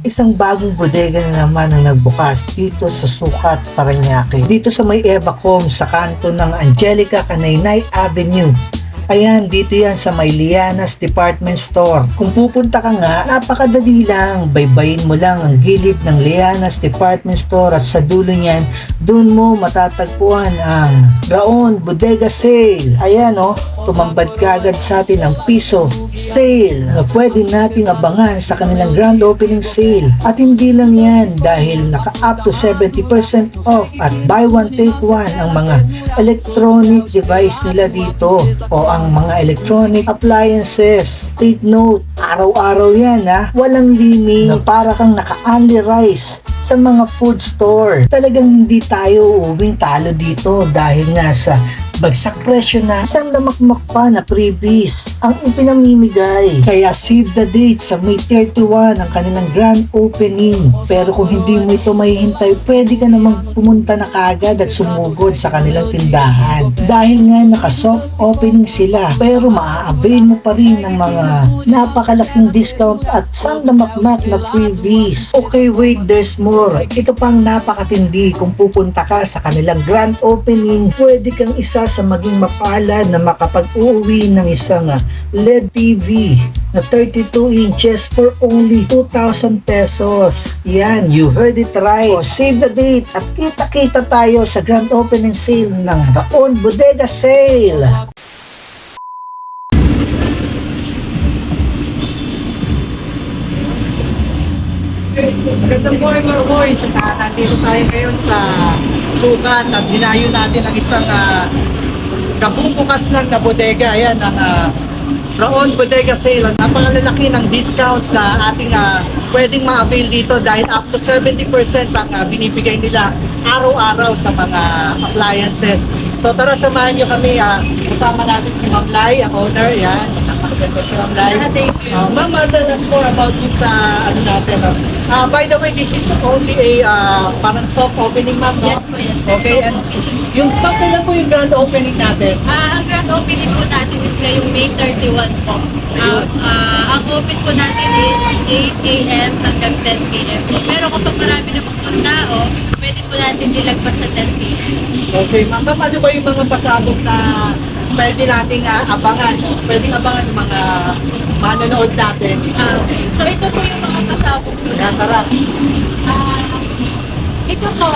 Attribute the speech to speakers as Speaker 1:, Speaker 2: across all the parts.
Speaker 1: Isang bagong bodega na naman ang nagbukas dito sa Sukat, Parañaque. Dito sa may Evacom sa kanto ng Angelica Canaynay Avenue. Ayan, dito yan sa may Lianas Department Store. Kung pupunta ka nga, napakadali lang. Baybayin mo lang ang gilid ng Lianas Department Store at sa dulo niyan, dun mo matatagpuan ang Raon Bodega Sale. Ayan tumambad ka agad sa atin ang piso sale na pwede nating abangan sa kanilang grand opening sale. At hindi lang yan, dahil naka up to 70% off at buy one take one ang mga electronic device nila dito o ang mga electronic appliances. Take note, araw-araw yan walang limit na para kang naka-only rice sa mga food store. Talagang hindi tayo uuwing talo dito dahil nga sa bagsak presyo na isang damakmak pa na freebies ang ipinamimigay. Kaya save the date sa May 31 ang kanilang grand opening. Pero kung hindi mo ito mahihintay, pwede ka namang pumunta na kagad at sumugod sa kanilang tindahan. Dahil nga naka-soft opening sila, pero maa-avail mo pa rin ng mga napakalaking discount at isang damakmak na freebies. Okay, wait, there's more. Ito pang napakatindi. Kung pupunta ka sa kanilang grand opening, pwede kang isa sa maging mapalad na makapag-uwi ng isang LED TV na 32 inches for only 2,000 pesos. Yan, you heard it right. So, save the date at kita-kita tayo sa grand opening sale ng Raon Bodega Sale.
Speaker 2: Magandang buhay mga boys. Nandito tayo ngayon sa Sukat at dinayo natin ang isang kabubukas lang na bodega. Ayan, ang Raon Bodega Sale. Ang napakalalaki ng discounts na ating pwedeng ma-avail dito dahil up to 70% ang binibigay nila araw-araw sa mga appliances. So tara, samahan nyo kami. Kasama natin si Ma'am Lai, ang owner. Yan, napakaganda si Ma'am Lai. Ma'am, tell us more about yung sa ano natin. By the way, this is only a parang soft opening, ma'am, no?
Speaker 3: Yes po, yes.
Speaker 2: Okay, and yung kailan po yung grand opening natin?
Speaker 3: Ang grand opening po natin is ngayong May 31 po. Ang open po natin is 8 a.m. hanggang 10 p.m. Pero kapag marami na po tao, pwede po natin dilagpas sa 10 p.m.
Speaker 2: Okay, ma'am, ano ba yung mga pasabog na pwede nating abangan? Pwede abangan yung mga manonood natin.
Speaker 3: Okay. So ito po yung mga pasabog po.
Speaker 2: Kaya tara.
Speaker 3: Ito po,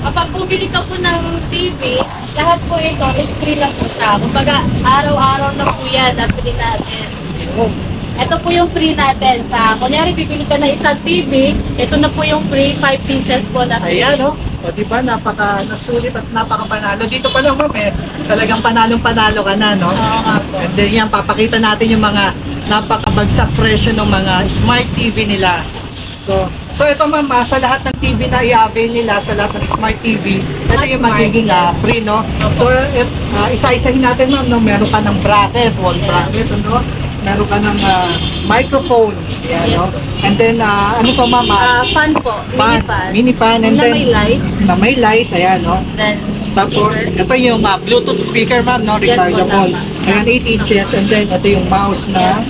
Speaker 3: kapag bumili ka po ng TV, lahat po ito is free lang po siya. Kumbaga, araw-araw na po yan, nabili natin. Ito po yung free natin. Kunyari, bibili ka na isang TV, ito na po yung free 5 pieces po na free.
Speaker 2: Ayan, no? O diba, nasulit at napaka-panalo. Dito pa lang, ma'am, talagang panalong-panalo ka na, no?
Speaker 3: Oo nga po.
Speaker 2: And then yan, papakita natin yung mga napakabagsak presyo ng mga smart TV nila. So ito, ma'am, sa lahat ng TV na i-avail nila, sa lahat ng smart TV, ito yung
Speaker 3: Smart,
Speaker 2: magiging
Speaker 3: yes.
Speaker 2: free, no? So isa-isahin natin, ma'am, no? Meron ka ng bracket, wall bracket, ano? Meron ka ng microphone, yan, no? And then, ano to, ma'am?
Speaker 3: Fan po, mini fan.
Speaker 2: Mini fan, and
Speaker 3: Na
Speaker 2: then,
Speaker 3: may light.
Speaker 2: na may light, ayan, no?
Speaker 3: Then,
Speaker 2: Tapos,
Speaker 3: speaker.
Speaker 2: ito yung Bluetooth speaker, ma'am, no?
Speaker 3: Yes po,
Speaker 2: Rechargeable.
Speaker 3: tama.
Speaker 2: Ayan, 8 inches. And then, ito yung mouse na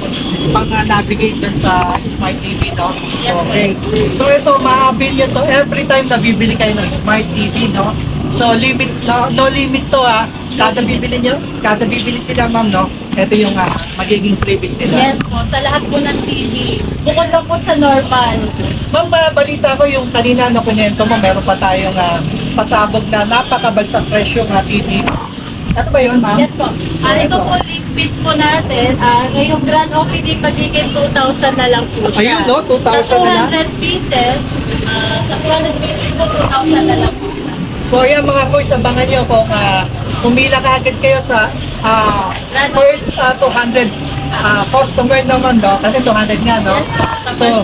Speaker 2: pang-navigate dun sa smart TV, no?
Speaker 3: Yes po.
Speaker 2: Okay. So, ito, ma-avail nyo to every time na bibili kayo ng smart TV, no? So, no limit to, Kada bibili nyo, kada bibili sila, ma'am, no? Ito yung magiging freebies nila.
Speaker 3: Yes po, sa lahat po ng TV. Bukod lang po sa normal.
Speaker 2: Ma'am, balita ko yung kanina na kunyento mo, meron pa tayong pasabog na napakabagsak presyo ng TV. Ano ba yun, ma'am?
Speaker 3: Yes po. Ito po, link feeds po natin. Ngayong grand opening, magiging 2,000 na lang po siya.
Speaker 2: Ayun, no? 2,000
Speaker 3: sa
Speaker 2: na lang?
Speaker 3: 200 pieces, sa 200 pieces po, 2,000 na lang po.
Speaker 2: So ayan mga boys, abangan nyo kung pumila ka agad kayo sa first 200 customer naman, no? Kasi 200 nga, no?
Speaker 3: Yes po, sa
Speaker 2: So,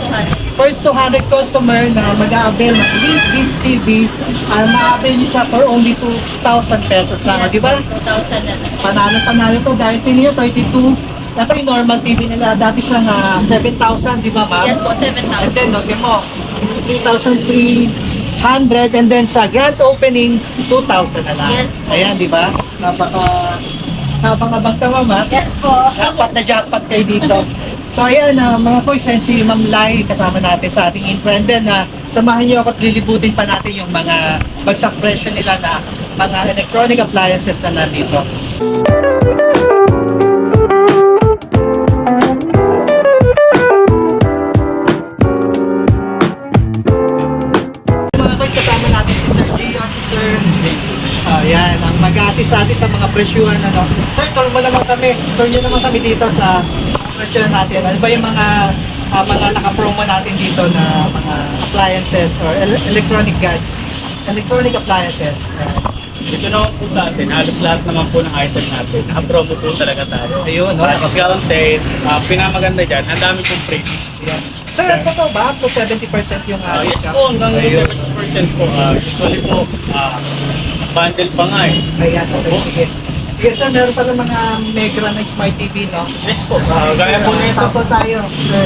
Speaker 2: first 200 customer na mag-a-avail ng Beats TV, ma-avail nyo siya for only 2,000 pesos lang, di ba?
Speaker 3: 2,000 na lang.
Speaker 2: Panalo to dahil pinili 32. Ito yung normal TV nila, dati siyang 7,000, di ba, ma'am?
Speaker 3: Yes po,
Speaker 2: And
Speaker 3: 7,000.
Speaker 2: then, okay mo, 3,300 and then sa grand opening, 2,000 na lang.
Speaker 3: Yes po.
Speaker 2: Ayan, di ba? Napaka-abang ka, ma'am, ha?
Speaker 3: Yes po.
Speaker 2: Jackpot na jackpot kayo dito. So ayan, mga boys, and si Ma'am Lai kasama natin sa ating intro. And then, samahan niyo ako at lilibutin pa natin yung mga bagsak presyo nila na mga electronic appliances na nandito. Mga boys, kasama natin si Sir Gio at si Sir ayan, ang mag-assist sa atin sa mga presyuhan. Sir, tour mo naman kami. Tour nyo naman kami dito sa presyuhan natin. Ano ba yung mga naka-promo natin dito na mga appliances or electronic gadgets? Electronic appliances.
Speaker 4: Dito naman po sa atin, halos lahat naman po ng item natin. Naka-promo po talaga tayo.
Speaker 2: Ayun, no?
Speaker 4: Discounted. Pinamaganda dyan, ang dami pong freebies.
Speaker 2: Sir, totoo ba? Up to 70% yung
Speaker 4: Yes
Speaker 2: discount?
Speaker 4: po, hanggang
Speaker 2: Ayun.
Speaker 4: 70% po. Usually po, bundle pa nga eh.
Speaker 2: Ayan, okay, sige. Sige sir, meron pala mga Megra na Smart TV, no?
Speaker 4: Yes po, gaya po nito.
Speaker 2: Sample tayo. Sir.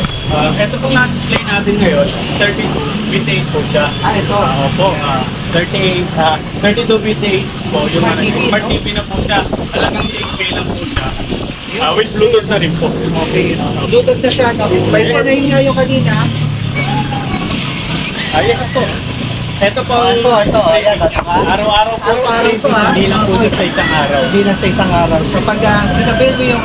Speaker 4: Ito pong na-display natin ngayon, 32-bit 8 po siya.
Speaker 2: Ito.
Speaker 4: Opo, 32-bit 8 po. Yung
Speaker 2: Smart TV,
Speaker 4: Smart
Speaker 2: no?
Speaker 4: TV na po siya. Talagang 6K lang po siya. With Bluetooth na rin po.
Speaker 2: Okay. Bluetooth na siya, no? By 10 nga yung kanina.
Speaker 4: Yes po. Ito po,
Speaker 2: Ito, ayan,
Speaker 4: araw-araw po.
Speaker 2: Araw-araw po,
Speaker 4: Hindi lang po sa isang araw.
Speaker 2: Hindi lang sa isang araw. So pag pinabil mo yung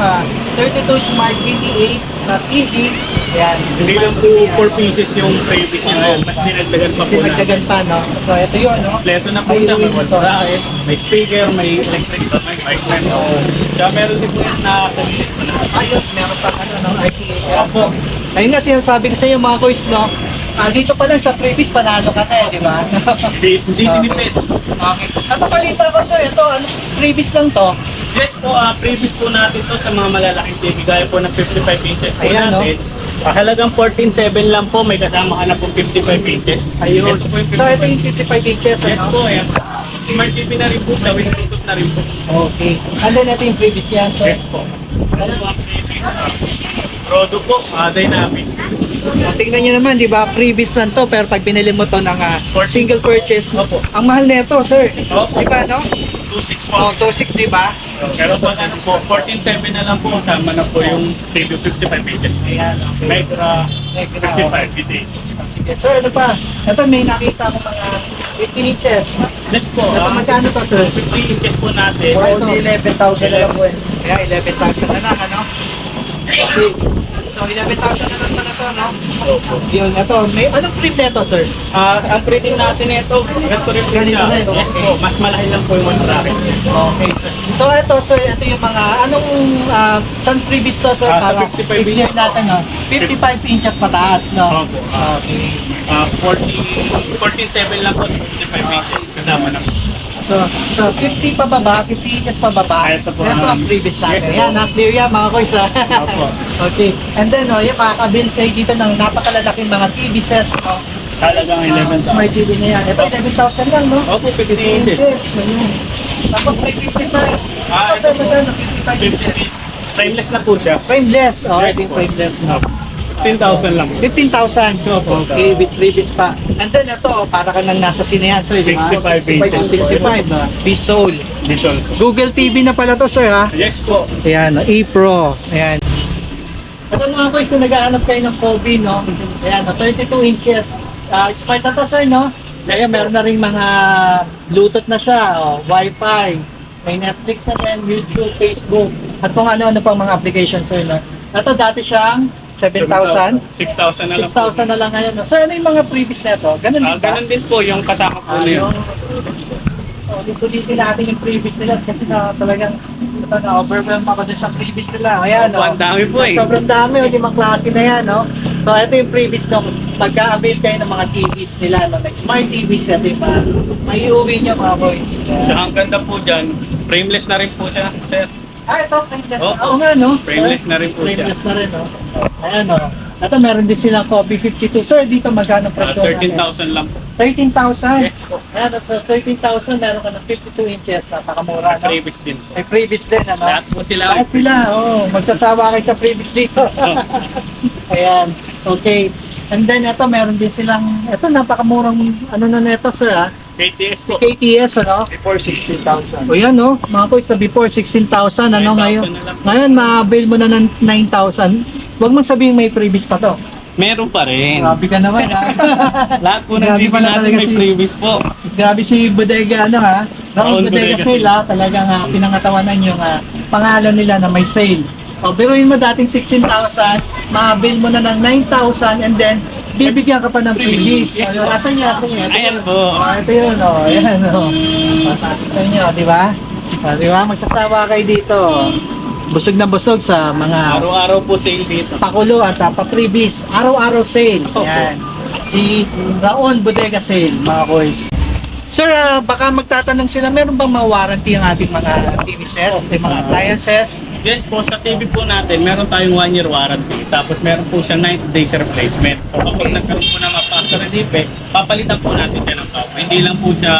Speaker 2: 32 Smart TV 8 na TV, ayan.
Speaker 4: Hindi lang po 4 pieces yung previous nyo. Mas dinagdagan pa
Speaker 2: Kasi
Speaker 4: po na.
Speaker 2: nagdagan pa, no? So ito yun, no?
Speaker 4: Kompleto na po siya. May wall may speaker, may electric, may mic stand. Kaya meron din po na sa-list po na.
Speaker 2: Ayun, meron pa no? ICA.
Speaker 4: Opo.
Speaker 2: Ayun nga sinasabi ko sa iyo mga boys, no? Dito pa lang sa previous panalo ka na eh, di ba?
Speaker 4: Hindi dinipid.
Speaker 2: Okay. Ito balita ko sir, ito ano, previous lang to.
Speaker 4: Yes po, previous po natin to sa mga malalaking TV. Gaya po ng 55 inches po
Speaker 2: Ayan,
Speaker 4: natin. Halagang 14.7 lang po, may kasama ka na po 55 inches.
Speaker 2: Ayun.
Speaker 4: Ito po yung
Speaker 2: So ito yung 55 inches,
Speaker 4: Yes
Speaker 2: ano?
Speaker 4: po, ayan. Smart TV na rin po, sa with Bluetooth na rin po.
Speaker 2: Okay. And then ito yung previous yan, sir.
Speaker 4: Yes po. Ano po ang previous? Rodo po, dynamic.
Speaker 2: Tingnan nyo naman, di ba? Previous lang to, pero pag binili mo to ng single purchase,
Speaker 4: Opo.
Speaker 2: ang mahal nito, sir.
Speaker 4: Opo.
Speaker 2: Di ba, no?
Speaker 4: 261.
Speaker 2: 2.6, di ba?
Speaker 4: Pero pag ano po, 14.7 na lang po, kasama na po yung TV 55 inches.
Speaker 2: Ayan, okay.
Speaker 4: Micra
Speaker 2: Micra,
Speaker 4: 55 inches.
Speaker 2: Sige, sir, ano pa? Ito, may nakita ko mga 15 inches.
Speaker 4: Next po,
Speaker 2: Ito, magkano to, sir?
Speaker 4: 50 inches po natin.
Speaker 2: Only 11,000 na lang po eh. Kaya 11,000 na lang, ano? Okay. So, 11,000 na lang pala to, no?
Speaker 4: Opo.
Speaker 2: Yun, ito. May, anong frame nito, sir?
Speaker 4: Ang rating natin ito, ganito rin po
Speaker 2: Ganito
Speaker 4: siya.
Speaker 2: rin, okay.
Speaker 4: Yes po, mas malaki lang po yung one bracket.
Speaker 2: Okay, sir. So, ito, sir, ito yung mga, anong, saan previous to, sir?
Speaker 4: Sa
Speaker 2: Para
Speaker 4: 55
Speaker 2: i-clear
Speaker 4: inches.
Speaker 2: natin, no? 55 inches pataas, no?
Speaker 4: Opo.
Speaker 2: Okay.
Speaker 4: 14.7 lang po sa 55 inches. Kasama na po.
Speaker 2: So 50 pababa, 50 inches pababa.
Speaker 4: Ito po,
Speaker 2: Ito ang previous natin.
Speaker 4: yes po.
Speaker 2: Yan, clear yan mga koys.
Speaker 4: Opo.
Speaker 2: Okay. And then, yung makakabuild kayo dito ng napakalalaking mga TV sets, no?
Speaker 4: Halagang 11,000.
Speaker 2: Smart TV na yan. Ito, 11,000 lang, no?
Speaker 4: Opo, 50 inches.
Speaker 2: Ayun. Tapos may 55. Ito,
Speaker 4: Ito
Speaker 2: sir,
Speaker 4: po,
Speaker 2: magkano? 55 inches.
Speaker 4: 50. Frameless na po siya.
Speaker 2: Frameless. Oh,
Speaker 4: Yes
Speaker 2: ito yung
Speaker 4: po.
Speaker 2: frameless, no?
Speaker 4: 15,000 lang.
Speaker 2: 15,000.
Speaker 4: Opo.
Speaker 2: Okay, with previous pa. And then ito, para ka nang nasa sinehan, sir, di ba?
Speaker 4: 65 inches.
Speaker 2: 65, Visual.
Speaker 4: Visual.
Speaker 2: Google TV na pala to, sir, ha?
Speaker 4: Yes po.
Speaker 2: Ayan, E-Pro. Ayan. Ito mga boys, kung nag-aanap kayo ng Kobe, no? Ayan, 32 inches. Smart na to, sir, no? Kaya meron na rin mga Bluetooth na siya, Wi-Fi. May Netflix na rin, YouTube, Facebook. At kung ano-ano pang mga applications, sir, no? Ito dati siyang 7,000.
Speaker 4: 6,000 na lang po.
Speaker 2: 6,000 na lang ngayon, no? Sir, ano yung mga previous na to? Ganun din ba?
Speaker 4: Ganun din po yung kasama po na yun.
Speaker 2: Ulit-ulitin natin yung previous nila kasi talagang na-overwhelm ako dun sa previous nila. Ayan,
Speaker 4: Opo, ang dami po eh.
Speaker 2: Sobrang dami, limang klase na yan, no? So, ito yung previous no, pagka-avail kayo ng mga TVs nila, no? Like smart TVs, ito yung mga maiuwi nyo mga boys.
Speaker 4: Tsaka ang ganda po dyan, frameless na rin po siya, sir.
Speaker 2: Ito, frameless.
Speaker 4: Opo.
Speaker 2: Oo nga, no?
Speaker 4: Frameless na rin po siya.
Speaker 2: Frameless na rin, no? Ayan, no? Ito, meron din silang Copy 52. Sir, dito magkano presyo?
Speaker 4: 13,000 lang po.
Speaker 2: 13,000?
Speaker 4: Yes po.
Speaker 2: Ayan, so 13,000, meron ka ng 52 inches, napakamura, no?
Speaker 4: Previous din.
Speaker 2: May previous din, ano?
Speaker 4: Lahat po sila.
Speaker 2: Lahat sila, oh. Magsasawa kayo sa previous dito. Ayan, okay. And then ito, meron din silang, ito napakamurang ano na neto, sir, ha?
Speaker 4: KTS po.
Speaker 2: KTS, ano?
Speaker 4: Before 16,000.
Speaker 2: O yan, no? Mga boys, sa before 16,000, ano
Speaker 4: 9,000
Speaker 2: ngayon?
Speaker 4: na lang.
Speaker 2: Ngayon, ma-avail mo na ng 9,000. Huwag mo sabihin may freebies pa to.
Speaker 4: Meron pa rin.
Speaker 2: Grabe ka naman, ha?
Speaker 4: Lahat po ng
Speaker 2: Grabe
Speaker 4: TV
Speaker 2: pala
Speaker 4: natin
Speaker 2: talaga
Speaker 4: may
Speaker 2: si-
Speaker 4: freebies po.
Speaker 2: Grabe si Bodega, ano ha?
Speaker 4: Raon
Speaker 2: Raon Bodega
Speaker 4: Bodega
Speaker 2: Sale, ha? Talagang pinangatawanan yung pangalan nila na may sale. O, biruin mo dating 16,000, ma-avail mo na ng 9,000, and then, bibigyan ka pa ng freebies.
Speaker 4: Yes,
Speaker 2: Ano, asan niya? Asan niya?
Speaker 4: Ayan po.
Speaker 2: Ito yun, o. Ayan, o. Pasabi sa inyo, di ba? Di ba? Magsasawa kayo dito. Busog na busog sa mga
Speaker 4: Araw-araw po sale dito.
Speaker 2: pakulo at pa-freebies. Araw-araw sale.
Speaker 4: Opo.
Speaker 2: Yan. Si Raon Bodega Sale, mga boys. Sir, baka magtatanong sila, meron bang mga warranty ang ating mga TV sets, yung mga appliances?
Speaker 4: Yes po, sa TV po natin, meron tayong 1-year warranty. Tapos meron po siyang 90 days replacement. So kapag nagkaroon po ng mapasa na defect, papalitan po natin siya ng bago. Hindi lang po siya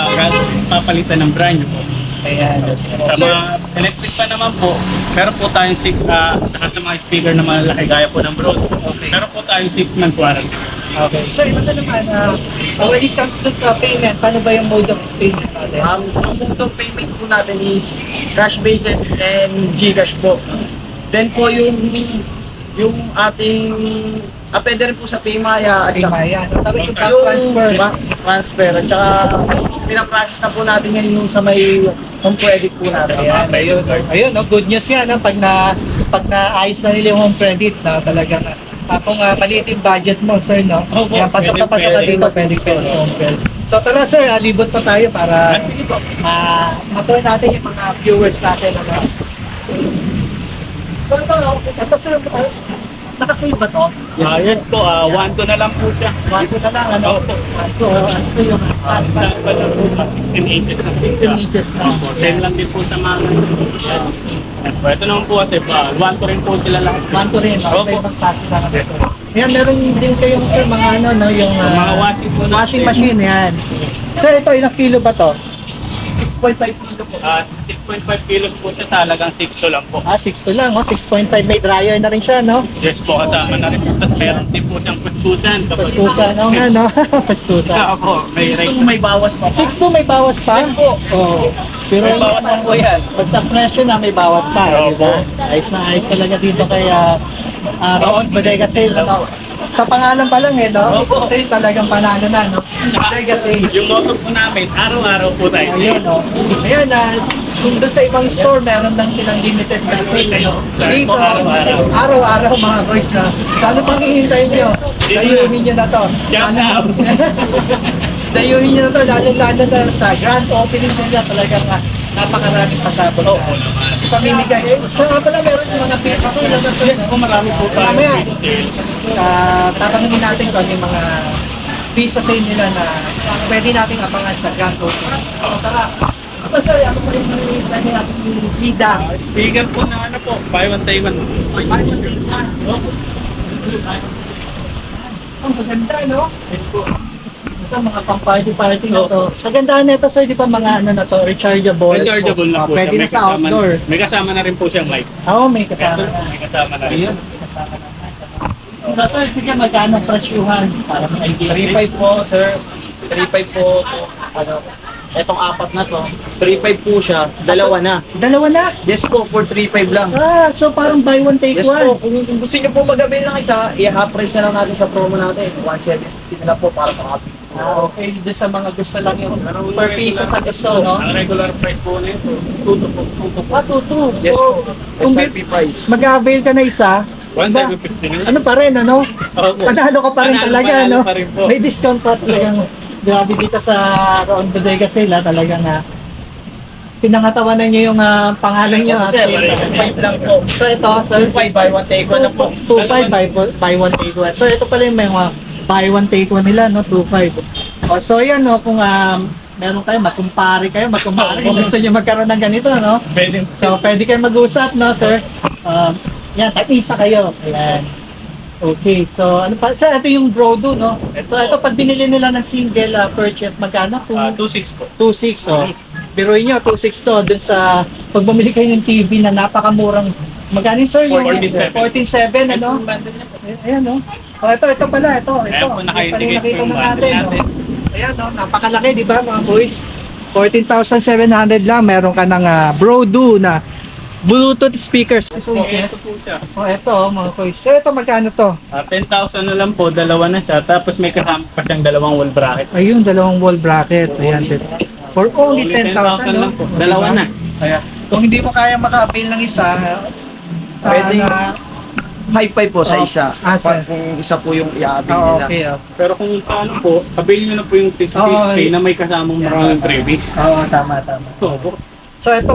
Speaker 4: papalitan ng brand new po.
Speaker 2: Ayan.
Speaker 4: Sa mga electric pa naman po, meron po tayong 6, saka sa mga speaker na malaki gaya po ng Broad.
Speaker 2: Okay.
Speaker 4: Meron po tayong 6 months warranty.
Speaker 2: Okay. Sir, ito naman, when it comes to sa payment, paano ba yung mode of payment natin?
Speaker 5: Ang mode of payment po natin is cash basis and Gcash po. Then po yung ating pwede rin po sa Paymaya at saka
Speaker 2: Paymaya. Tapos yung bank transfer.
Speaker 5: bank transfer at saka pinaprocess na po natin yan yung sa may home credit po natin.
Speaker 2: Ayun, no, good news yan, no? Pag naayos na nila yung home credit, na talagang kung maliit yung budget mo, sir, no?
Speaker 4: Opo,
Speaker 2: Yan, pasok na pasok ka
Speaker 4: pwede.
Speaker 2: dito, pwede sa home credit. So tara, sir, libot pa tayo para
Speaker 4: Sige po.
Speaker 2: matuloy natin yung mga viewers natin. Ano? So ito sir, nakasave ba to?
Speaker 4: Yes po, 1-2 na lang po siya.
Speaker 2: Bago na lang, ano?
Speaker 4: Opo.
Speaker 2: Ito yung
Speaker 4: Dahil pa lang po, 16 inches na po siya.
Speaker 2: 16 inches na.
Speaker 4: Opo, 10 lang din po sa mga. Ito naman po ate, 1-2 rin po sila lahat.
Speaker 2: Manto rin, no?
Speaker 4: Opo.
Speaker 2: Sa ibang klase lang. Ano, sir. Ayan, meron din kayong sir, mga ano, no? Yung
Speaker 4: Mga washing po natin.
Speaker 2: washing machine, yan. Sir, ito, ilang kilo ba to?
Speaker 4: 6.5 kilo po. 6.5 kilos po siya, talagang 6 to lang po.
Speaker 2: 6 to lang, 6.5. May dryer na rin siya, no?
Speaker 4: Yes po, kasama na rin po. Tapos meron din po siyang kuskusan.
Speaker 2: Paskusa, no nga, no? Paskusa.
Speaker 4: Opo, may
Speaker 5: 6 may bawas pa.
Speaker 2: 6 may bawas pa?
Speaker 5: Yes po.
Speaker 2: Oo. Pero
Speaker 4: May bawas pa po yan.
Speaker 2: pag sa presyo na may bawas pa, di ba?
Speaker 4: Opo.
Speaker 2: Ayos na ayos talaga dito kay Raon Bodega Sale, no? Sa pangalan pa lang, no?
Speaker 4: Opo.
Speaker 2: Kasi talagang panalo na, no? Bodega Sale.
Speaker 4: Yung motto po namin, araw-araw po tayo.
Speaker 2: Ayun, no? Ayan, kung doon sa ibang store, meron lang silang limited na sale, no? Dito, araw-araw mga boys, na. Ano pang hihintay nyo? Dayuhin nyo na to.
Speaker 4: Jump out.
Speaker 2: Dayuhin nyo na to, lalong-lalo na sa grand opening nila, talagang napakaraming pasabog
Speaker 4: Opo
Speaker 2: na
Speaker 4: naman.
Speaker 2: pamimigay. So nga pala, meron yung mga pieces nila na
Speaker 4: Yes po, marami po tayo.
Speaker 2: Mamaya, tatanungin natin kung ano yung mga visa sa nila na pwede nating abangan sa grand opening. So tara. Ito sir, ano pa rin yung pwede natin bida?
Speaker 4: Speaker po na ano po, buy one day one. Opo.
Speaker 2: Ang maganda, no?
Speaker 4: Yes po.
Speaker 2: Ito, mga pang-party-party na to. Sa gandahan nito, sir, di ba mga ano na to, rechargeable?
Speaker 4: Rechargeable na po
Speaker 2: Pwede
Speaker 4: siya.
Speaker 2: na sa outdoor.
Speaker 4: May kasama na rin po siyang light.
Speaker 2: Oo, may kasama na.
Speaker 4: May kasama na rin.
Speaker 2: Ayun, kasama na. So, sir, sige, magkano presyuhan para may idea?
Speaker 5: 3.5 po, sir. 3.5 po. Ano, etong apat na to. 3.5 po siya. Dalawa na.
Speaker 2: Dalawa na?
Speaker 5: Yes po, for 3.5 lang.
Speaker 2: So parang buy one, take
Speaker 5: Yes
Speaker 2: one.
Speaker 5: po, kung gusto niyo po mag-avail ng isa, i-half price na lang natin sa promo natin. 170 na lang po para makapit.
Speaker 2: Okay, doon sa mga gusto lang yung per piece sa gusto, no?
Speaker 4: Ang regular price po nito, 2 po.
Speaker 2: Tutu.
Speaker 5: Yes
Speaker 2: So,
Speaker 5: po,
Speaker 2: kung
Speaker 5: SRP price.
Speaker 2: mag-avail ka na isa,
Speaker 4: 1,750 na.
Speaker 2: ano pa rin, ano?
Speaker 4: Opo.
Speaker 2: Panalo ka pa rin
Speaker 4: Panalo,
Speaker 2: talaga,
Speaker 4: panalo
Speaker 2: no?
Speaker 4: pa rin po.
Speaker 2: May discount pa talagang grabe dito sa Raon Bodega Sale, talagang pinangatawanan niyo yung pangalan niyo.
Speaker 5: Sir, 2.5 lang po.
Speaker 2: So ito, sir,
Speaker 5: 2.5 buy one take one na po.
Speaker 2: 2.5 buy one take one. So ito pala yung mga buy one take one nila, no? 2.5. So yan, no, kung meron kayo, magkumpare kung gusto niyo magkaroon ng ganito, no?
Speaker 4: Pwede.
Speaker 2: So pwede kayo mag-usap, no, sir? Yan, tag-isa kayo. Ayan. Okay, so ano pa? Sir, ito yung Brodo, no? So ito, pag binili nila ng single purchase, magkano?
Speaker 4: 2.6 po.
Speaker 2: 2.6, oh. Biruin nyo, 2.6 to. Dun sa, pag bumili kayo ng TV na napakamurang, magkano yun, sir? Yung
Speaker 4: 14.7.
Speaker 2: 14.7, ano? Ayan, no? Oh, ito pala, ito.
Speaker 4: Ayan po, naka-indicate
Speaker 2: Nakita
Speaker 4: po yung
Speaker 2: na
Speaker 4: bundle
Speaker 2: natin,
Speaker 4: natin.
Speaker 2: no? Ayan, no? Napakalaki, di ba mga boys? 14,700 lang. Meron ka ng Brodo na Bluetooth speakers.
Speaker 4: So, ito po siya.
Speaker 2: Oh, eto mga boys. So, ito magkano to?
Speaker 4: 10,000 na lang po, dalawa na siya. Tapos may kasama pa siyang dalawang wall bracket.
Speaker 2: Ayun, dalawang wall bracket. Ayan, for only 10,000
Speaker 4: lang po. Dalawa na.
Speaker 2: Kaya, kung hindi mo kaya maka-avail ng isa,
Speaker 5: Pwede
Speaker 2: na,
Speaker 5: High-fi po sa
Speaker 2: Oh,
Speaker 5: isa.
Speaker 2: sir.
Speaker 5: Kung isa po yung i-avail
Speaker 2: oh,
Speaker 5: nila.
Speaker 2: okay.
Speaker 4: Pero kung sa ano po, avail nyo na po yung 6K na may kasamang maraming previous.
Speaker 2: Oo, tama.
Speaker 4: Opo.
Speaker 2: So, ito,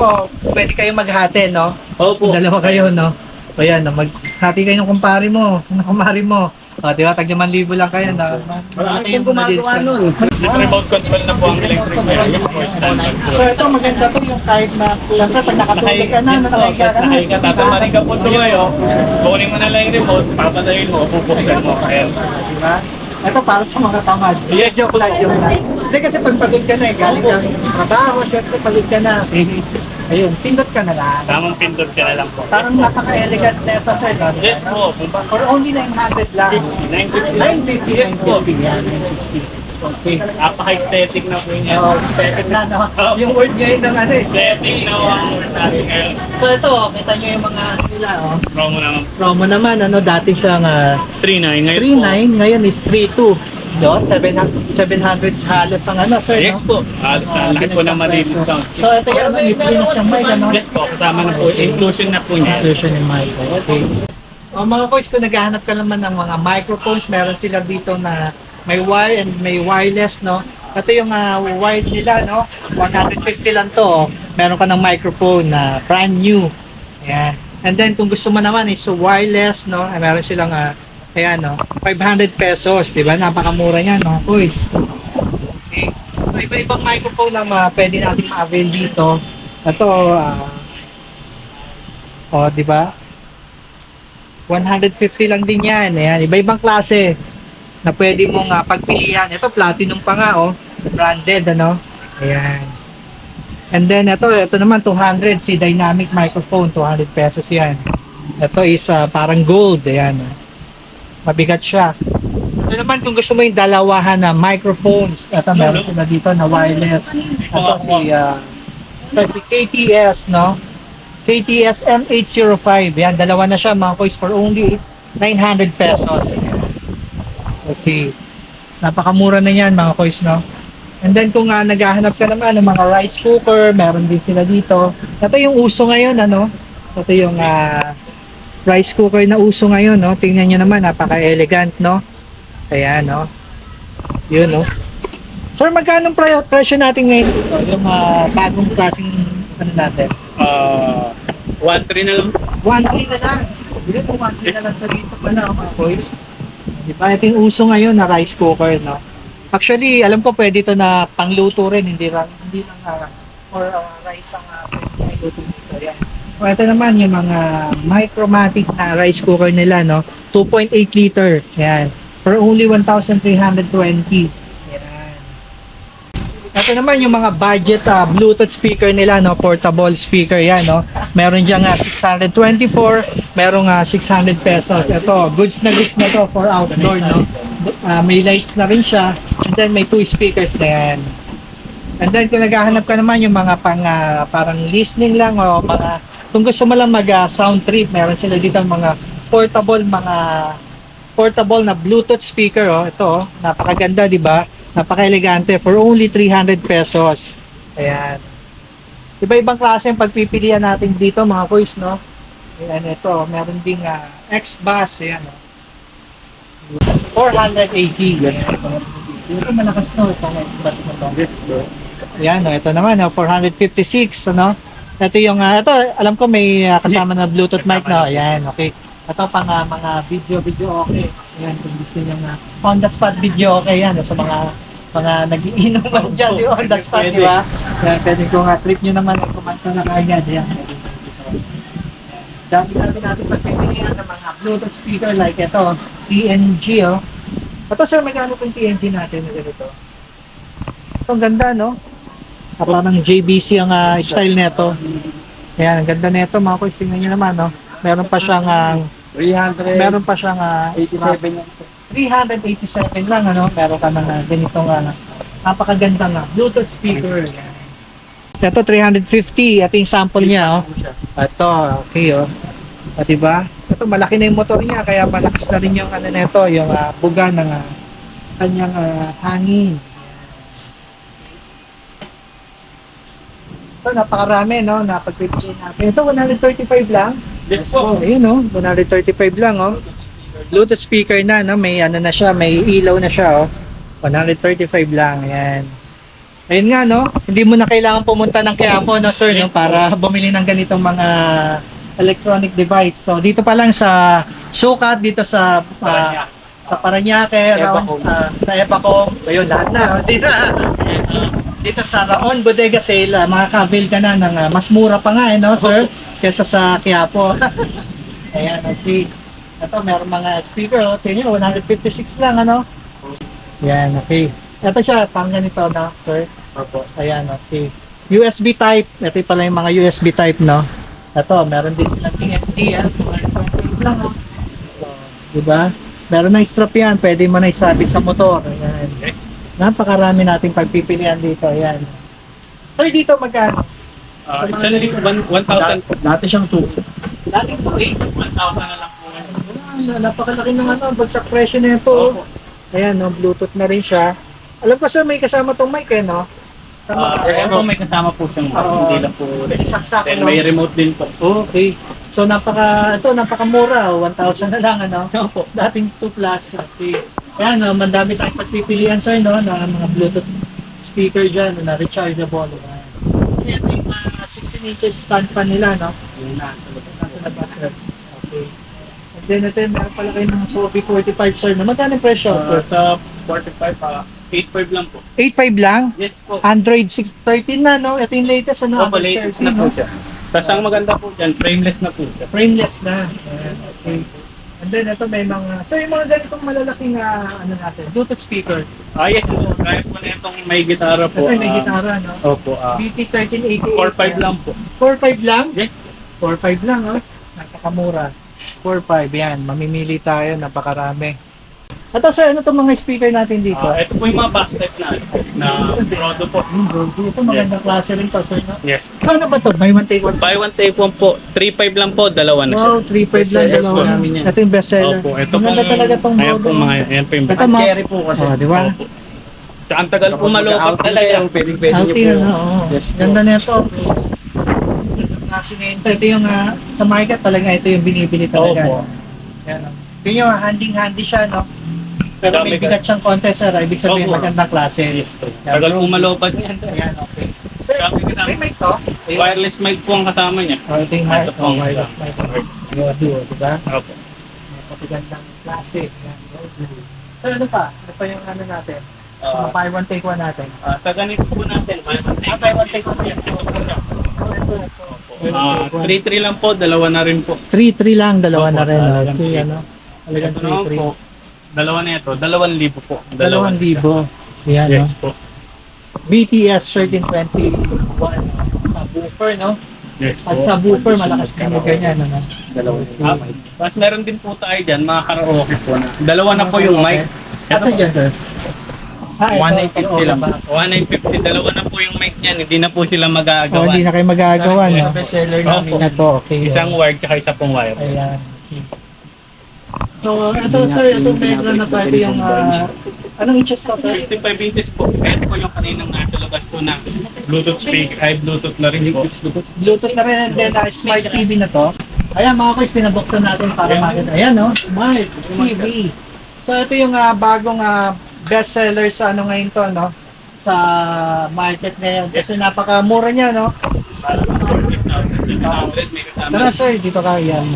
Speaker 2: pwede kayo maghati, no?
Speaker 4: Opo.
Speaker 2: Dalawa kayo, no? O yan, no? Maghati kayo ng kumpare mo, ng kumari mo. O, di ba? Tag 5,000 lang kayo, no?
Speaker 4: Wala kayong gumagawa nun. Yung remote control na po ang electric meron. Yung po standard po.
Speaker 2: So, ito, maganda to yung kahit na, siyempre, pag nakatulog ka na, nakahiga ka na.
Speaker 4: Nakahiga, tatamari ka po ito ngayon. Kunin mo na lang yung remote, papatayin mo, bubuksan mo. Ayan.
Speaker 2: Diba? Ito para sa mga tamad.
Speaker 4: Yes.
Speaker 2: Joke lang. Hindi kasi pag pagod ka na eh, galing ka ng trabaho, syempre pagod ka na. Ayun, pindot ka na lang.
Speaker 4: Tamang pindot ka na lang po.
Speaker 2: Parang napaka-elegant na ito, sir. No?
Speaker 4: Yes po.
Speaker 2: For only 900 lang.
Speaker 4: 950. Yes po.
Speaker 2: 950 yan. Okay.
Speaker 4: Napaka-aesthetic na po niya.
Speaker 2: Oh, aesthetic na, no? Yung word ngayon ng ano,
Speaker 4: Aesthetic na ang word natin ngayon.
Speaker 2: So ito, kita nyo yung mga nila, oh.
Speaker 4: Promo naman.
Speaker 2: Promo naman, ano, dati siyang
Speaker 4: 3.9 ngayon po.
Speaker 2: 3.9, ngayon is 3.2. No? 700 halos ang ano, sir,
Speaker 4: Yes
Speaker 2: no?
Speaker 4: po. Laki po na mali-discount.
Speaker 2: So ito yung may free na siyang mic, ano?
Speaker 4: Yes po. Kasama na po. Inclusion na po niya.
Speaker 2: Inclusion in mic, okay. Mga boys, kung naghahanap ka naman ng mga microphones, meron sila dito na may wire and may wireless, no? Ito yung wire nila, no? 150 lang to, oh. Meron ka ng microphone na brand new. Ayan. And then kung gusto mo naman is wireless, no? Meron silang ayan, no? 500 pesos, di ba? Napakamura niyan, no? Boys. Okay. So, iba-ibang microphone lang pwede natin ma-avail dito. Ito, di ba? 150 lang din yan. Ayan, iba-ibang klase na pwede mong pagpilian. Ito, platinum pa nga, oh. Branded, ano? Ayan. And then, ito naman, 200. Si Dynamic Microphone, 200 pesos yan. Ito is parang gold. Ayan, oh. Mabigat siya. Ito naman, kung gusto mo yung dalawahan na microphones, ito, meron sila dito na wireless. Ito si KTS, no? KTS M805. Yan, dalawa na siya, mga boys, for only 900 pesos. Okay. Napakamura na yan, mga boys, no? And then, kung naghahanap ka naman ng mga rice cooker, meron din sila dito. Ito yung uso ngayon, ano? Ito yung rice cooker na uso ngayon, no? Tingnan nyo naman, napaka-elegant, no? Ayan, no? Yun, no? Sir, magkano presyo natin ngayon dito? Yung bagong klaseng ano natin?
Speaker 4: 1.3 na lang.
Speaker 2: 1K na lang. Bili mo 1K na lang sa dito pala, mga boys. Diba? Ito yung uso ngayon na rice cooker, no? Actually, alam ko pwede ito na pangluto rin, hindi lang for rice ang pwede luto dito. Yan. So, ito naman yung mga Micromatic na rice cooker nila, no? 2.8 liter. Yan. For only 1,320. Ito naman yung mga budget Bluetooth speaker nila, no, portable speaker yan, no. Meron diyan 624, merong 600 pesos. Ito, goods na to for outdoor, no. May lights na rin siya, and then may 2 speakers na yan. And then kung naghahanap ka naman yung mga parang listening lang o mga kung gusto mo lang mag sound trip, meron sila dito mga portable na Bluetooth speaker, oh. Ito, oh, napakaganda, di ba? Napaka-elegante for only 300 pesos. Ayan. Iba-ibang klase yung pagpipilian natin dito, mga boys, no? Ayan, ito. Meron ding X-Bass. Ayan, no? 480. Yes. Ito malakas to. Itong X-Bass na to. Ayan, no? Ito naman, 456. Ano? Ito yung, ito, alam ko may kasama na Bluetooth mic na. Ayan, okay. Ito pang mga video okay. Ayan, kung gusto nyo on the spot video okay yan. Sa mga nag-iinom man dyan, di on the spot, di ba? Kaya pwede kung trip nyo naman ay kumanta na kagad. Ayan. Dami natin pagpipilihan ng mga Bluetooth speaker like ito, TNG, oh. Ito sir, magkano itong TNG natin na ganito? Ito, ang ganda, no? Parang JBC ang style nito. Ayan, ang ganda nito, mga boys. Tingnan nyo naman, no? Meron pa siyang
Speaker 5: 300.
Speaker 2: meron pa siyang
Speaker 5: 87 yan.
Speaker 2: 387 lang, ano? Meron ka ng ganitong napakaganda nga Bluetooth speaker. Ito 350, ito yung sample niya, oh. Ito, okay, oh. Diba? Ito malaki na yung motor niya kaya malakas na rin yung ano nito, yung buga ng kanyang hangin. Ito napakarami, no, napagpipiliin natin. Ito 135 lang.
Speaker 4: Yes po.
Speaker 2: Ayun, no, 135 lang, oh. Bluetooth speaker na, no, may ano na siya, may ilaw na siya, oh. 135 lang, yan. Ayun nga, no, hindi mo na kailangan pumunta ng Quiapo, no, sir, no, para bumili ng ganitong mga electronic device. So dito pa lang sa Sukat, dito sa Parañaque, around sa Ebacom, ayun lahat na. Dito sa Raon Bodega Sale, makakabil ka na ng mas mura pa nga, no, sir, kesa sa Quiapo. Ayan, okay. Ito, meron mga speaker, oh, tingnan, 156 lang, ano. Yan, okay. Ito siya, pang ganito, no, sir. Ayan, okay. USB type, ito pala yung mga USB type, no. Ito, meron din silang TFT, 228 lang, oh. So, diba? Meron na strap yan, pwede mo na isabit sa motor. Ayan.
Speaker 4: Yes.
Speaker 2: Napakarami nating pagpipilian dito, ayan. Sir, dito magkano?
Speaker 4: Isa na rin, 1,000 po.
Speaker 5: Dati siyang 2.
Speaker 2: Dating po 8.
Speaker 4: 1,000 na lang po.
Speaker 2: Napakalaki ng ano, bagsak presyo na ito.
Speaker 4: Opo.
Speaker 2: Ayan, no, Bluetooth na rin siya. Alam ko sir, may kasama tong mic, eh, no? Tama ba?
Speaker 4: Yes po, may kasama po siyang
Speaker 2: Oo.
Speaker 4: hindi lang po.
Speaker 2: Saksak,
Speaker 4: Then
Speaker 2: no?
Speaker 4: may remote din po.
Speaker 2: Okay. So napakamura, 1,000 na lang, ano? Opo. Dating 2 plus. Okay. Ayan, no, mandami tayong pagpipilian sir, no, na mga Bluetooth speaker dyan, na rechargeable. Ayan, yung 16 inches stand fan nila, no? Nasa labas, sir. Okay. And then ito, meron pala kayo ng Kobe 45, sir. Na magkano yung presyo, sir?
Speaker 4: Sa 45, 8.5 lang po.
Speaker 2: 8.5 lang?
Speaker 4: Yes po.
Speaker 2: Android 613 na, no? Ito yung latest, ano?
Speaker 4: Opo,
Speaker 2: Android
Speaker 4: latest
Speaker 2: 13,
Speaker 4: na po
Speaker 2: no?
Speaker 4: siya. Tapos ang maganda po dyan, frameless na po siya.
Speaker 2: Frameless na. Ayan, okay. And then ito may mga, so yung mga ganitong malalaking ano natin, Bluetooth speaker.
Speaker 4: Yes po. Kaya po na itong may gitara po.
Speaker 2: Ito may gitara, no?
Speaker 4: Opo.
Speaker 2: BT1388.
Speaker 4: 4.5 lang po.
Speaker 2: 4.5 lang?
Speaker 4: Yes po.
Speaker 2: 4.5 lang, oh. Napakamura. 4.5, yan. Mamimili tayo, napakarami. Ito sir, ano itong mga speaker natin dito?
Speaker 4: Ito po yung mga box type na Brodo po.
Speaker 2: Ito magandang klase rin to, sir, no?
Speaker 4: Yes.
Speaker 2: So ano ba ito? Buy one take one?
Speaker 4: Buy one take one po. 3.5 lang po, dalawa na siya.
Speaker 2: Wow, 3.5 lang,
Speaker 4: Yes po.
Speaker 2: dalawa na. Ito yung bestseller.
Speaker 4: Opo, ito
Speaker 2: Maganda
Speaker 4: pong-
Speaker 2: talaga itong
Speaker 4: Ayan po
Speaker 2: model.
Speaker 4: mga, ayan po yung
Speaker 2: Ito mga,
Speaker 5: Cherry po kasi.
Speaker 2: oh, di ba?
Speaker 4: Opo. Tsaka ang tagal po malobat talaga.
Speaker 5: Pwede nyo
Speaker 2: Healthy
Speaker 5: po.
Speaker 2: na, oo.
Speaker 5: Yes po.
Speaker 2: Ganda na ito. Kasi ito yung sa market talaga ito yung binibili talaga.
Speaker 4: Opo.
Speaker 2: Yan. Ito yung handing-handy siya, no? Pero may
Speaker 4: Dami
Speaker 2: bigat siyang konti, sir. Ibig sabihin,
Speaker 4: Opo.
Speaker 2: magandang klase.
Speaker 4: Yes po. Tagal po malobat niyan.
Speaker 2: Ayan, okay. Sir,
Speaker 4: Dami kasama.
Speaker 2: may mic to? Ayun.
Speaker 4: Wireless mic po ang kasama niya.
Speaker 2: Oh, ito yung mic.
Speaker 4: Ito po
Speaker 2: Oh,
Speaker 4: ang
Speaker 2: wireless mic. Audio, di ba?
Speaker 4: Opo.
Speaker 2: Napakagandang klase. Yan. Sir, ano pa? Ano pa yung ano natin?
Speaker 4: Ah.
Speaker 2: Buy one, take one natin.
Speaker 4: Sa ganito po natin, buy one take
Speaker 2: Buy one, take one.
Speaker 4: Yan, ito po siya.
Speaker 2: Ito.
Speaker 4: 3.3 lang po, dalawa na rin po.
Speaker 2: 3-3 lang, dalawa
Speaker 4: Opo,
Speaker 2: na rin.
Speaker 4: sa
Speaker 2: Oh.
Speaker 4: halagang
Speaker 2: Okay,
Speaker 4: three.
Speaker 2: ano? Halagang
Speaker 4: Ito naman
Speaker 2: 3-3.
Speaker 4: po, dalawa na ito, 2,000 po.
Speaker 2: 2,000. Yan,
Speaker 4: Yes
Speaker 2: no?
Speaker 4: po.
Speaker 2: BTS 1321 subwoofer, no?
Speaker 4: Yes po.
Speaker 2: At subwoofer, malakas din yung ganyan, ano?
Speaker 4: Tapos meron din po tayo dyan, mga karaoke po na. Dalawa na po yung mic.
Speaker 2: Asa dyan, sir? Ito,
Speaker 4: 1,950 lang.
Speaker 2: ba?
Speaker 4: 1,950, dalawa na po yung mic niyan. Hindi na po sila
Speaker 2: Oh,
Speaker 4: magagawa.
Speaker 2: hindi na kayo magagawa, no?
Speaker 5: Sa bestseller namin.
Speaker 4: Opo.
Speaker 2: Ito, okay.
Speaker 4: Isang wired tsaka isa pong wireless.
Speaker 2: Ayan. So, ito, sir, ito meron na to. Ito yung, anong inches to, sir?
Speaker 4: 55 inches po. Ito po yung kaninang nasa labas po na Bluetooth speaker, ay Bluetooth na rin po.
Speaker 2: Bluetooth na rin, and then smart TV na to. Ayan, mga kuys, pinabuksan natin para makita. Ayan, no? Smart TV. So, ito yung bagong bestseller sa ano ngayon to, no? Sa market ngayon. Kasi napakamura niya, no?
Speaker 4: Para mga 4,700 may kasama.
Speaker 2: Tara, sir, dito ka. Yan.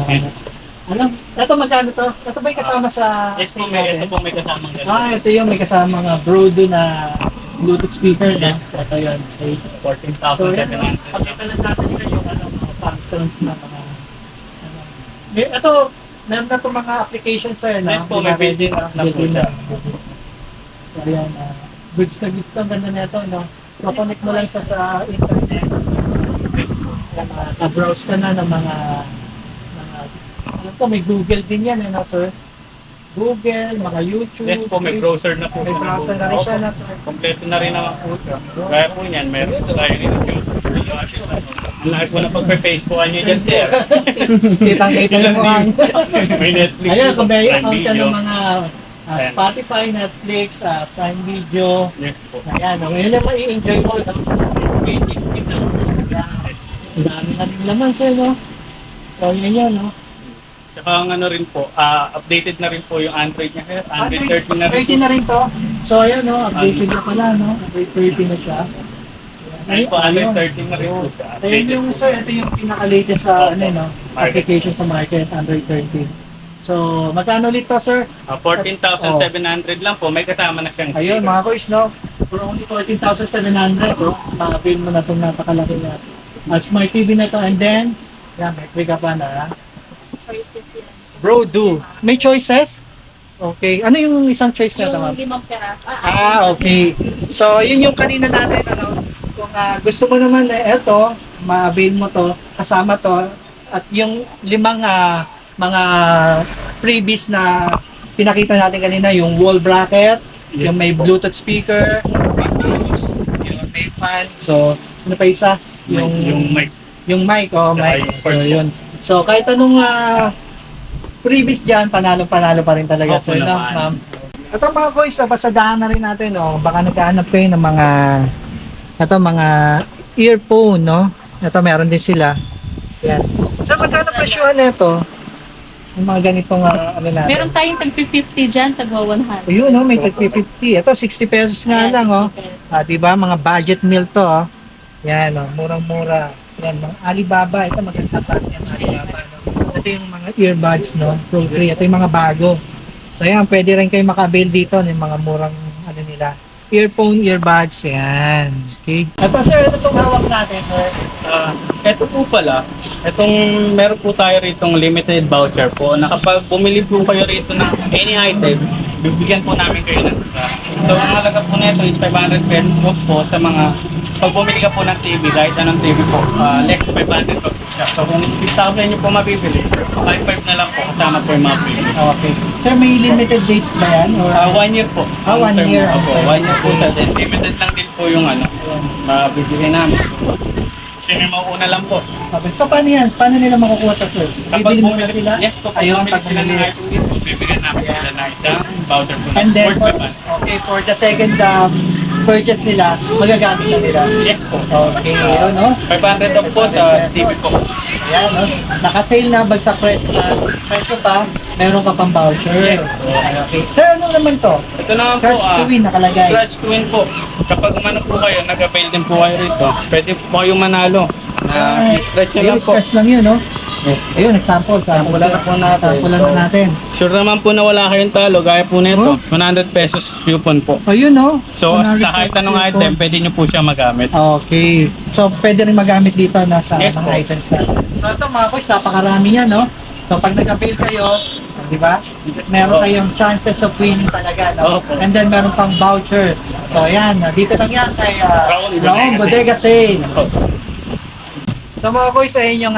Speaker 2: Ano? Ito, magkano to? Ito ba yung kasama sa...
Speaker 4: Yes po, ito po may kasamang ganun.
Speaker 2: Ito yung may kasama Brodo na Bluetooth speaker. No? Ito yun. Okay.
Speaker 4: 14,700.
Speaker 2: Pakita lang natin sa yung mga functions na mga... Ito, meron na itong mga applications, sir. No?
Speaker 4: Yes po, may built-in app na po siya.
Speaker 2: So, yan. Goods na goods na ganda na ito, no? Makonect mo lang siya sa internet. Browse ka na ng mga alam ko, may Google din yan, no, sir? Google, mga YouTube.
Speaker 4: Yes po, may browser na po.
Speaker 2: May browser na rin siya.
Speaker 4: Opo. Kompleto na rin naman po siya. Kaya po niyan, meron po tayo rin yung ang lahat po na pagpe-Facebookan niyo dyan, sir.
Speaker 2: Kitang-kita yung mga...
Speaker 4: May Netflix.
Speaker 2: Ayun, kung may
Speaker 4: Prime
Speaker 2: account ka
Speaker 4: Video.
Speaker 2: ng mga
Speaker 4: Ayan.
Speaker 2: Spotify, Netflix, Prime Video.
Speaker 4: Yes po.
Speaker 2: Ayan, ngayon na mai-enjoy mo. Disney na. Ang dami na rin laman sir, no? So, yun, no?
Speaker 4: Tsaka ang ano rin po, updated na rin po yung Android niya, sir. Android 13 na rin
Speaker 2: 13 na rin to. So, ayan, no? Updated na pala, no? Android 13 na siya.
Speaker 4: Ayun po, Android 13 na rin po siya.
Speaker 2: Ayun yung, sir, ito yung pinaka-latest sa, ano, no? Application sa market, Android 13. So, magkano ulit to, sir?
Speaker 4: 14,700 lang po, may kasama na siyang speaker.
Speaker 2: Ayun, mga kuis, no? For only 14,700, no? Makapil mo na itong napakalaki na Smart TV na to. And then, yan, may free ka pa na.
Speaker 3: Choices yan.
Speaker 2: Bro, do. May choices? Okay. Ano yung isang choice na ito, ma'am?
Speaker 3: Yung 5 peraso.
Speaker 2: Okay. So, yun yung kanina natin, ano, kung gusto mo naman na ito, ma-avail mo to, kasama to, at yung 5 mga freebies na pinakita natin kanina, yung wall bracket, yung may Bluetooth speaker, may mouse, yung may fan. So, ano pa isa?
Speaker 4: Yung mic.
Speaker 2: Yung mic, oh,
Speaker 4: Tsaka
Speaker 2: mic.
Speaker 4: yung
Speaker 2: So,
Speaker 4: cord po.
Speaker 2: yun. So, kahit anong freebies dyan, panalo-panalo pa rin talaga.
Speaker 4: Opo
Speaker 2: So, yun,
Speaker 4: naman.
Speaker 2: ma'am. At ang mga boys, pasadahan na rin natin, no? Baka naghahanap kayo ng mga earphone, no? Ito, meron din sila. Yan. So, magkano presyohan na ito? Yung mga ganitong, ano natin.
Speaker 3: Meron tayong tag-50 dyan, tagwa 100.
Speaker 2: Ayun, no? May tag-50. Ito, 60 pesos nga lang, oh.
Speaker 3: 60 pesos.
Speaker 2: Diba? Mga budget meal to, oh. Yan, oh. Murang-mura. Yan, mga Alibaba. Ito, maganda pa yan, Alibaba, no? Ito yung mga earbuds, no? Pro 3. Ito yung mga bago. So, yan, pwede rin kayo maka-avail dito ng mga murang, ano nila, earphone, earbuds. Yan. Okay. Ito, sir, ito itong hawak natin, sir.
Speaker 4: Ito po pala, meron po tayo ritong limited voucher po na kapag bumili po kayo rito ng any item, bibigyan po namin kayo ng isa. So, ang halaga po nito is 500 pesos po sa mga, pag bumili ka po ng TV, kahit anong TV po, less 500 po siya. So, kung 6,000 nyo po mabibili, 5,500 na lang po kasama po yung mga premiums.
Speaker 2: Okay. Sir, may limited dates ba yan? Or,
Speaker 4: 1 year po.
Speaker 2: 1
Speaker 4: Term
Speaker 2: year.
Speaker 4: po.
Speaker 2: Okay.
Speaker 4: 1 year po sa din. Limited lang din po yung mabibili namin. Sino yung mauuna lang po.
Speaker 2: Okay. So, paano yan? Paano nila makukuha ito, sir?
Speaker 4: Kapag
Speaker 2: Bibili muna
Speaker 4: bumili,
Speaker 2: sila?
Speaker 4: yes po, kapag
Speaker 2: Ayun,
Speaker 4: bumili
Speaker 2: pag
Speaker 4: sila ng
Speaker 2: bumili.
Speaker 4: item dito, bibigyan namin sila ng isang voucher po
Speaker 2: And then,
Speaker 4: worth 500.
Speaker 2: okay, for the second purchase nila, magagamit na nila.
Speaker 4: Yes po.
Speaker 2: Okay, yun, no?
Speaker 4: 500 off po sa TV po.
Speaker 2: Ayan, no? Naka-sale na, bagsak presyo pa, meron ka pang voucher.
Speaker 4: Yes.
Speaker 2: Okay. Sir, ano naman to?
Speaker 4: Ito naman po,
Speaker 2: Scratch to win nakalagay.
Speaker 4: Scratch to win po. Kapag umano po kayo, nag-avail din po kayo rito, pwede po kayong manalo. I-scratch nyo lang
Speaker 2: Ayun,
Speaker 4: po.
Speaker 2: scratch lang yun, no?
Speaker 4: Yes.
Speaker 2: Ayun, example.
Speaker 4: Sample lang po natin.
Speaker 2: Sample lang na natin.
Speaker 4: Sure naman po na wala kayong talo, gaya po nito, 100 pesos coupon po.
Speaker 2: Ayun, no?
Speaker 4: So,
Speaker 2: 100
Speaker 4: sa kahit anong
Speaker 2: pesos
Speaker 4: item,
Speaker 2: po.
Speaker 4: pwede nyo po siya magamit.
Speaker 2: Okay. So, pwede rin magamit dito na sa
Speaker 4: Yes,
Speaker 2: mga
Speaker 4: po.
Speaker 2: items natin. So, ito mga boys, napakarami yan, no? So, pag nag-avail kayo, di ba? Meron kayong chances of winning talaga, no?
Speaker 4: Opo.
Speaker 2: And then, meron pang voucher. So, ayan, dito lang yan kay
Speaker 4: Raon
Speaker 2: Raon Bodega Sale. So, mga boys, ayun yung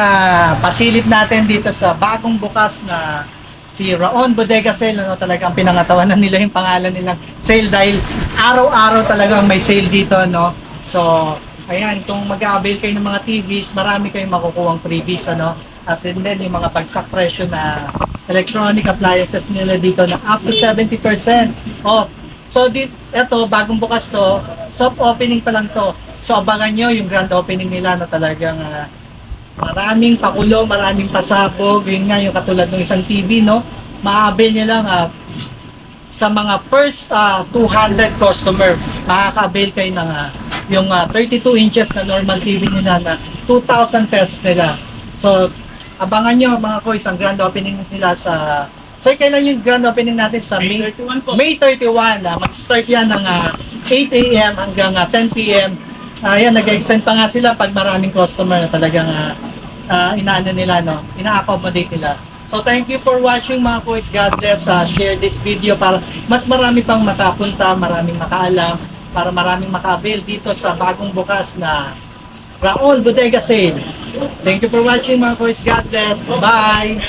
Speaker 2: pasilip natin dito sa bagong bukas na si Raon Bodega Sale, ano, talagang pinangatawanan nila yung pangalan nilang sale dahil araw-araw talagang may sale dito, no? So, ayan, kung mag-avail kayo ng mga TVs, marami kayong makukuhang freebies, ano? At then yung mga bagsak presyo na electronic appliances nila dito na up to 70% off. So, ito, bagong bukas to, soft opening pa lang to. So, abangan nyo yung grand opening nila na talagang maraming pakulo, maraming pasabog. Yun nga, yung katulad ng isang TV, no? Ma-avail nyo lang sa mga first 200 customer, makaka-avail kayo ng yung 32 inches na normal TV nila na 2,000 pesos nila. So, abangan nyo mga koys, ang grand opening nila sa... Sir, kailan yung grand opening natin? Sa
Speaker 4: May 31 po.
Speaker 2: May 31. Mag-start yan ng 8 a.m. hanggang 10 p.m. Ayan, nag-extend pa nga sila pag maraming customer na talagang inaano nila, no? Ina-accommodate nila. So, thank you for watching mga boys. God bless. Share this video para mas marami pang makapunta, maraming makaalam, para maraming maka-avail dito sa bagong bukas na Raon Bodega Sale. Thank you for watching mga boys. God bless. Bye!